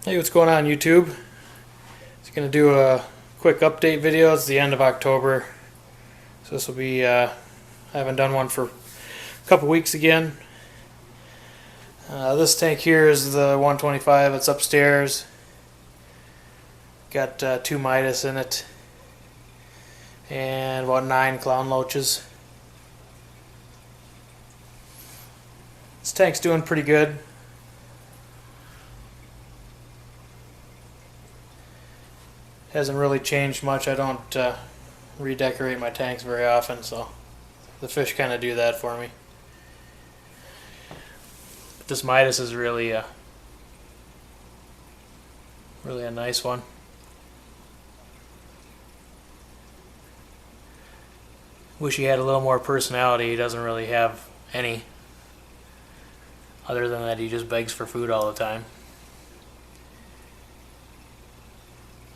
Hey, what's going on YouTube? Just going to do a quick update video. It's the end of October, so this will be, I haven't done one for a couple weeks again. This tank here is the 125. It's upstairs. Got 2 Midas in it and about 9 clown loaches. This tank's doing pretty good. Hasn't really changed much. I don't redecorate my tanks very often, so the fish kind of do that for me. But this Midas is really a nice one. Wish he had a little more personality. He doesn't really have any, other than that he just begs for food all the time.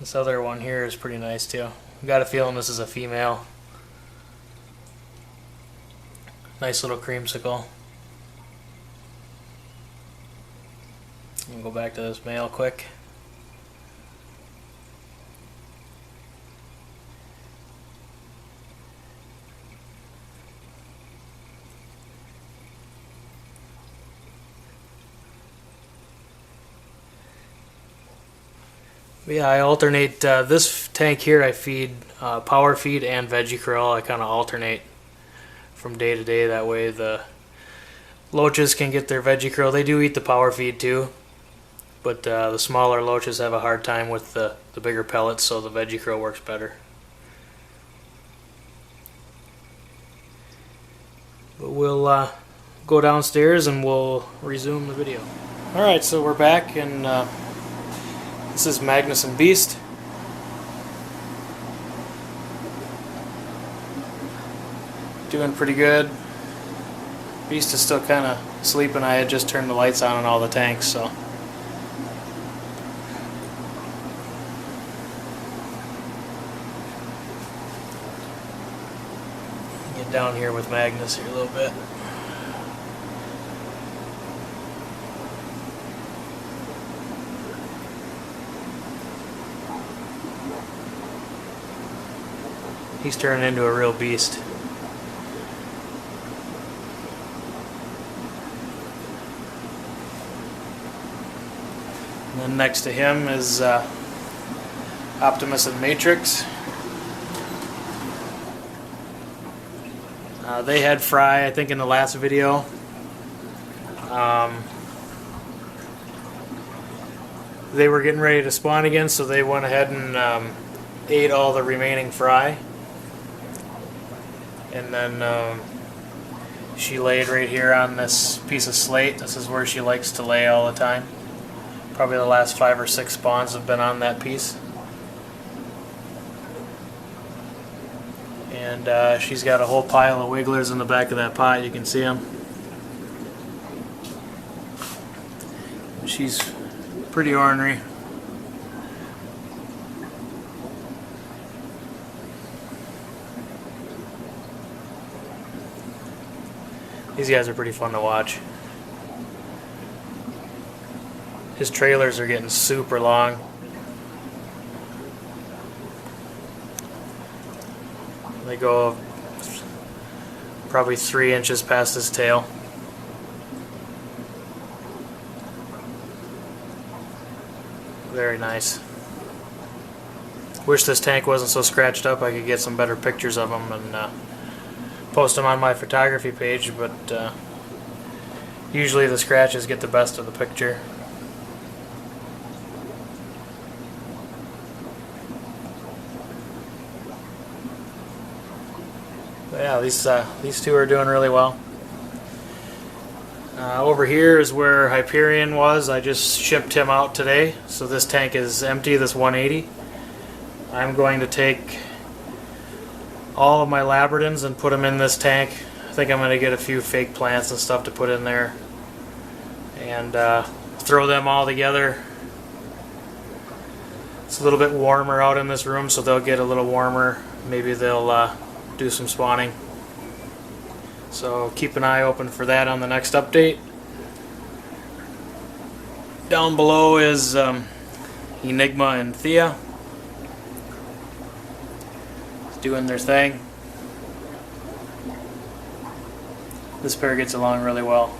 This other one here is pretty nice too. Got a feeling this is a female. Nice little creamsicle. I'll go back to this male quick. Yeah, I alternate this tank here. I feed power feed and veggie krill. I kind of alternate from day to day. That way the loaches can get their veggie krill. They do eat the power feed too, but the smaller loaches have a hard time with the bigger pellets, so the veggie krill works better. But we'll go downstairs and we'll resume the video. Alright, so we're back, and this is Magnus and Beast. Doing pretty good. Beast is still kind of sleeping. I had just turned the lights on all the tanks, so. Get down here with Magnus here a little bit. He's turning into a real beast. And then next to him is Optimus and Matrix. They had fry, I think, in the last video. They were getting ready to spawn again, so they went ahead and ate all the remaining fry. And then she laid right here on this piece of slate. This is where she likes to lay all the time. Probably the last 5 or 6 spawns have been on that piece. And she's got a whole pile of wigglers in the back of that pot. You can see them. She's pretty ornery. These guys are pretty fun to watch. His trailers are getting super long. They go probably 3 inches past his tail. Very nice. Wish this tank wasn't so scratched up. I could get some better pictures of him and post them on my photography page, but usually the scratches get the best of the picture. But yeah, these two are doing really well. Over here is where Hyperion was. I just shipped him out today, so this tank is empty, this 180. I'm going to take all of my labradins and put them in this tank. I think I'm going to get a few fake plants and stuff to put in there and throw them all together. It's a little bit warmer out in this room, so they'll get a little warmer. Maybe they'll do some spawning. So keep an eye open for that on the next update. Down below is Enigma and Thea. It's doing their thing. This pair gets along really well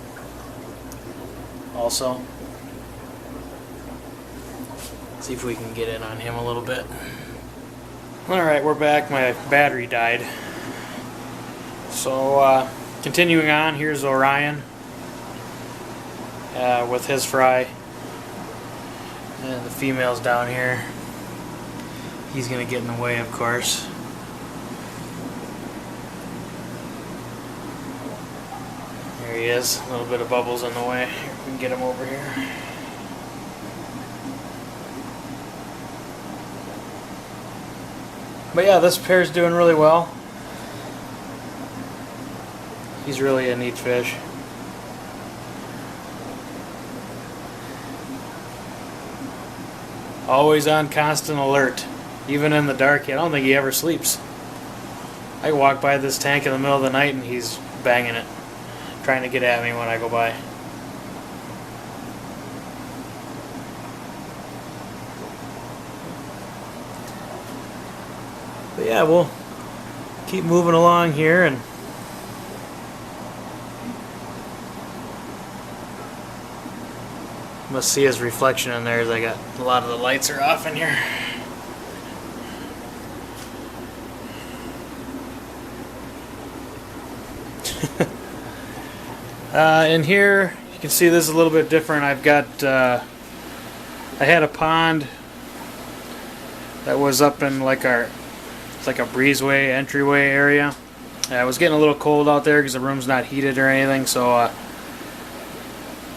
also. See if we can get in on him a little bit. Alright, we're back. My battery died. So, continuing on, here's Orion with his fry. And the female's down here. He's going to get in the way, of course. There he is. A little bit of bubbles in the way. We can get him over here. But yeah, this pair's doing really well. He's really a neat fish. Always on constant alert. Even in the dark, I don't think he ever sleeps. I walk by this tank in the middle of the night and he's banging it, trying to get at me when I go by. But yeah, we'll keep moving along here, and must see his reflection in there as I got a lot of the lights are off in here. In here you can see this is a little bit different. I've got I had a pond that was up in like it's like a breezeway entryway area. It was getting a little cold out there because the room's not heated or anything, so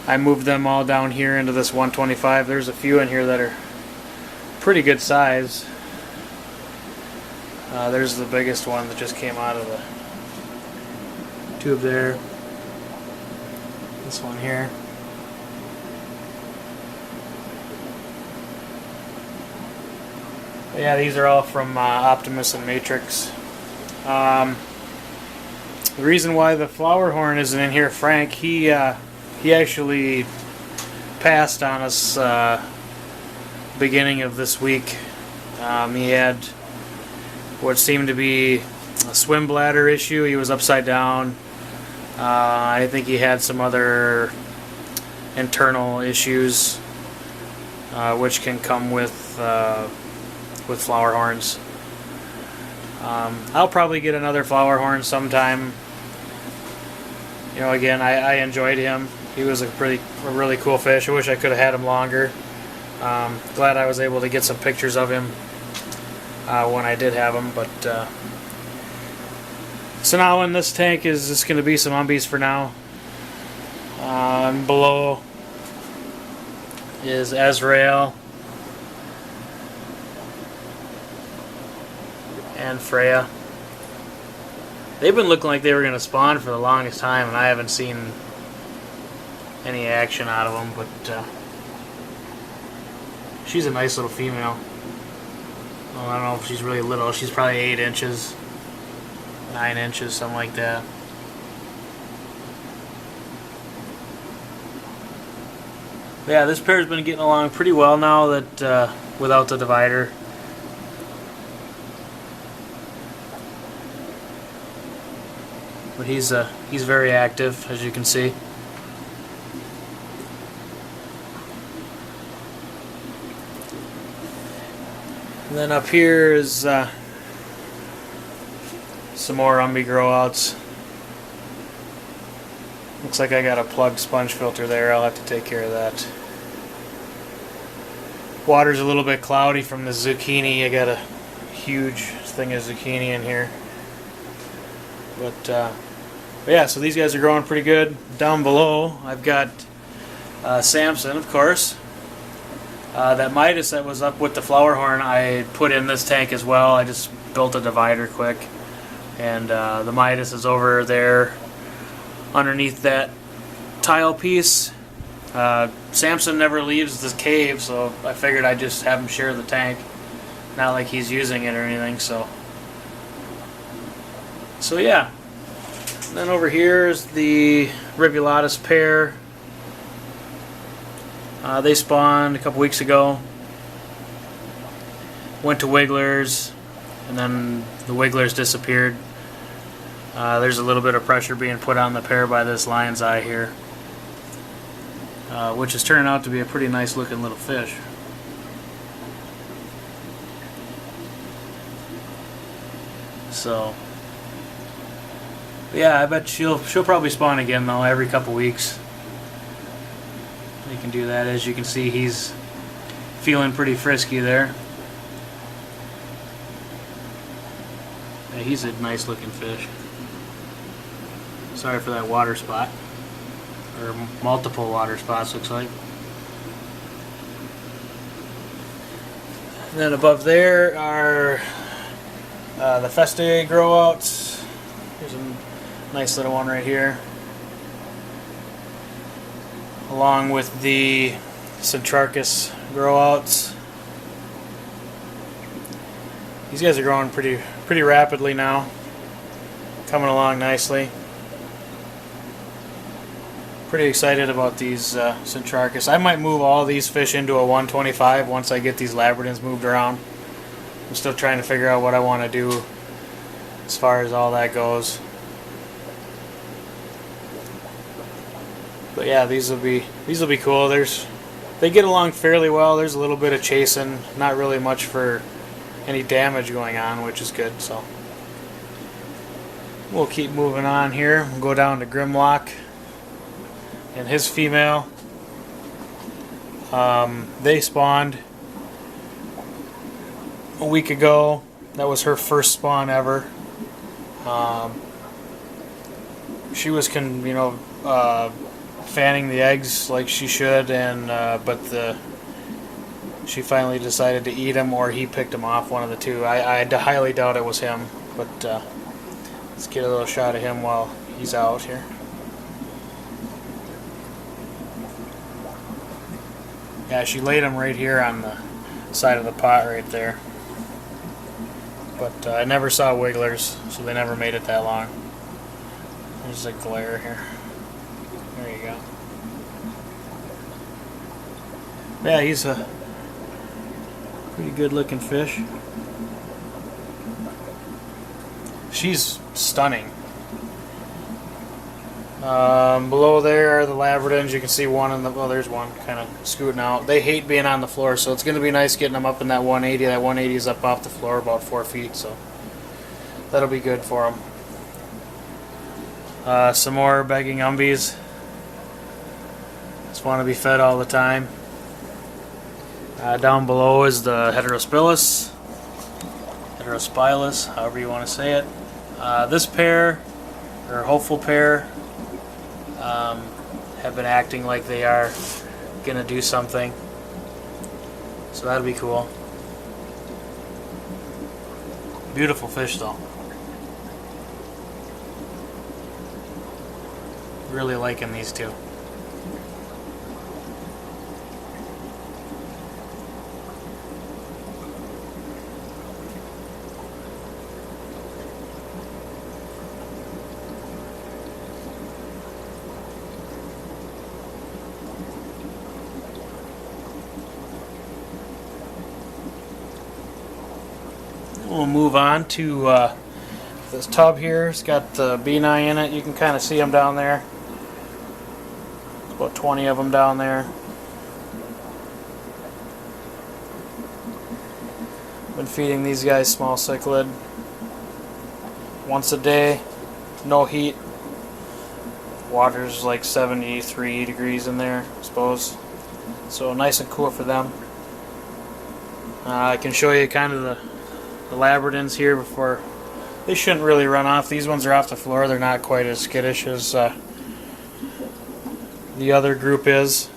I moved them all down here into this 125. There's a few in here that are pretty good size. There's the biggest one that just came out of the tube there. This one here. But yeah, these are all from Optimus and Matrix. The reason why the flower horn isn't in here, Frank, he actually passed on us beginning of this week. He had what seemed to be a swim bladder issue. He was upside down. I think he had some other internal issues which can come with flower horns. I'll probably get another flower horn sometime. You know, again, I enjoyed him. He was a really cool fish. I wish I could have had him longer. Glad I was able to get some pictures of him when I did have him. But so now in this tank is just going to be some umbies for now. Below is Azrael and Freya. They've been looking like they were going to spawn for the longest time, and I haven't seen any action out of them, but she's a nice little female. Well, I don't know if she's really little. She's probably 8 inches, 9 inches, something like that. But yeah, this pair's been getting along pretty well now that without the divider. But he's very active, as you can see. And then up here is some more umbi grow outs. Looks like I got a plug sponge filter there. I'll have to take care of that. Water's a little bit cloudy from the zucchini. I got a huge thing of zucchini in here. But yeah, so these guys are growing pretty good. Down below, I've got Samson, of course. That Midas that was up with the flower horn, I put in this tank as well. I just built a divider quick. And the Midas is over there underneath that tile piece. Samson never leaves the cave, so I figured I'd just have him share the tank. Not like he's using it or anything, so yeah. And then over here is the Rivulatus pair. They spawned a couple weeks ago. went to wigglers, and then the wigglers disappeared. There's a little bit of pressure being put on the pair by this lion's eye here, which is turning out to be a pretty nice looking little fish. So yeah, I bet she'll probably spawn again though every couple weeks. You can do that. As you can see, he's feeling pretty frisky there. Yeah, he's a nice looking fish. Sorry for that water spot, or multiple water spots looks like. And then above there are the Feste grow-outs. There's a nice little one right here, along with the Centrarchus grow-outs. These guys are growing pretty rapidly now, coming along nicely. Pretty excited about these Centrarchus. I might move all these fish into a 125 once I get these Labradins moved around. I'm still trying to figure out what I want to do as far as all that goes. But yeah, these will be cool. They get along fairly well. There's a little bit of chasing, not really much for any damage going on, which is good. So we'll keep moving on here. We'll go down to Grimlock and his female. They spawned a week ago. That was her first spawn ever. She was fanning the eggs like she should, and but she finally decided to eat them, or he picked them off, one of the two. I highly doubt it was him, but let's get a little shot of him while he's out here. Yeah, she laid him right here on the side of the pot right there. But I never saw wigglers, so they never made it that long. There's a glare here. There you go. Yeah, he's a pretty good looking fish. She's stunning. Below there are the Labradins. You can see one in the, well, there's one kind of scooting out. They hate being on the floor, so it's going to be nice getting them up in that 180. That 180 is up off the floor about 4 feet, so that'll be good for them. Some more begging umbies. Just want to be fed all the time. Down below is the Heterospilus, Heterospilus, however you want to say it. This pair, or hopeful pair, have been acting like they are gonna do something, so that'll be cool. Beautiful fish though. Really liking these two. We'll move on to this tub here. It's got the Beni in it. You can kind of see them down there. About 20 of them down there. Been feeding these guys small cichlid once a day. No heat. Water's like 73 degrees in there, I suppose. So nice and cool for them. I can show you kind of the Labradins here before. They shouldn't really run off. These ones are off the floor. They're not quite as skittish as the other group is.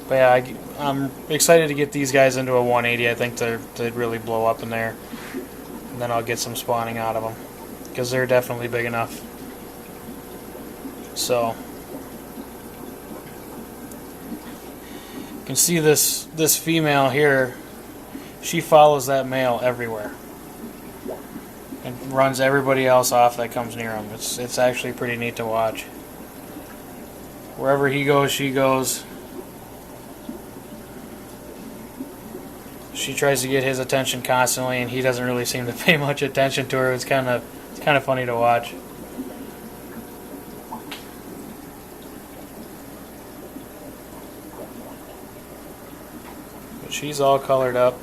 But yeah, I'm excited to get these guys into a 180. I think they'd really blow up in there. And then I'll get some spawning out of them, because they're definitely big enough. So you can see this female here. She follows that male everywhere and runs everybody else off that comes near him. It's actually pretty neat to watch. Wherever he goes, she goes. She tries to get his attention constantly, and he doesn't really seem to pay much attention to her. It's kind of funny to watch. But she's all colored up.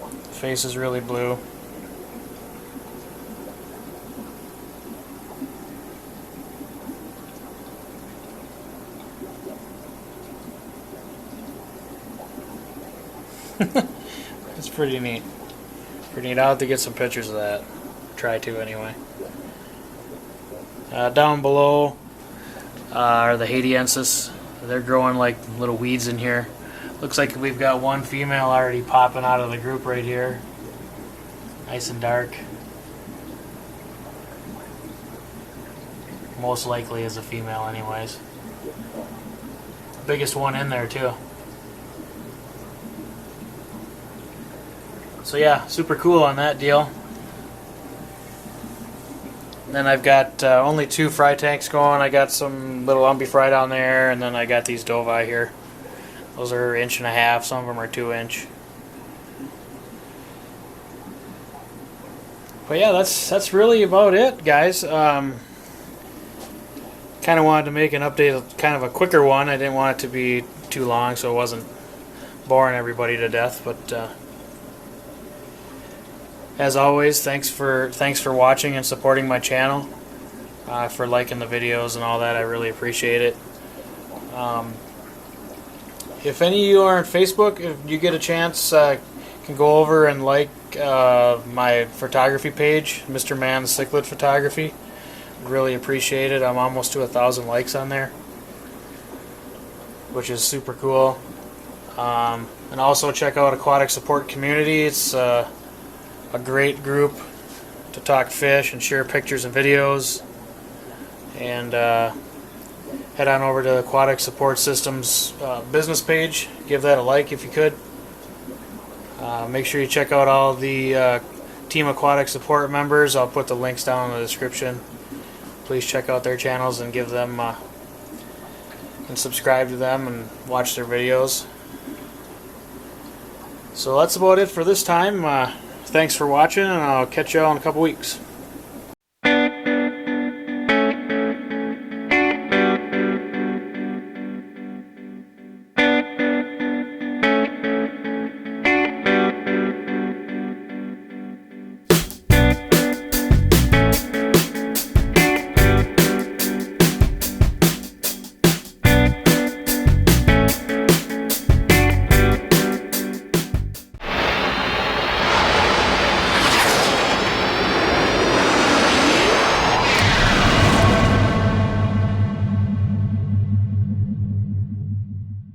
The face is really blue. It's pretty neat. Pretty neat. I'll have to get some pictures of that. Try to anyway. Down below are the Haitiensis. They're growing like little weeds in here. Looks like we've got one female already popping out of the group right here. Nice and dark. Most likely is a female anyways. Biggest one in there too. So yeah, super cool on that deal. Then I've got only 2 fry tanks going. I got some little Umbie fry down there, and then I got these Dovi here. Those are 1.5 inches. Some of them are 2 inch. But yeah, that's really about it, guys. Kind of wanted to make an update, kind of a quicker one. I didn't want it to be too long, so it wasn't boring everybody to death. But as always, thanks for watching and supporting my channel, for liking the videos and all that. I really appreciate it. If any of you are on Facebook, if you get a chance, can go over and like my photography page, Mr. Man's Cichlid Photography. Really appreciate it. I'm almost to 1,000 likes on there, which is super cool. And also check out Aquatic Support Community. It's a great group to talk fish and share pictures and videos. And head on over to Aquatic Support Systems business page. Give that a like if you could. Make sure you check out all the Team Aquatic Support members. I'll put the links down in the description. Please check out their channels and give them and subscribe to them and watch their videos. So that's about it for this time. Thanks for watching, and I'll catch you all in a couple weeks.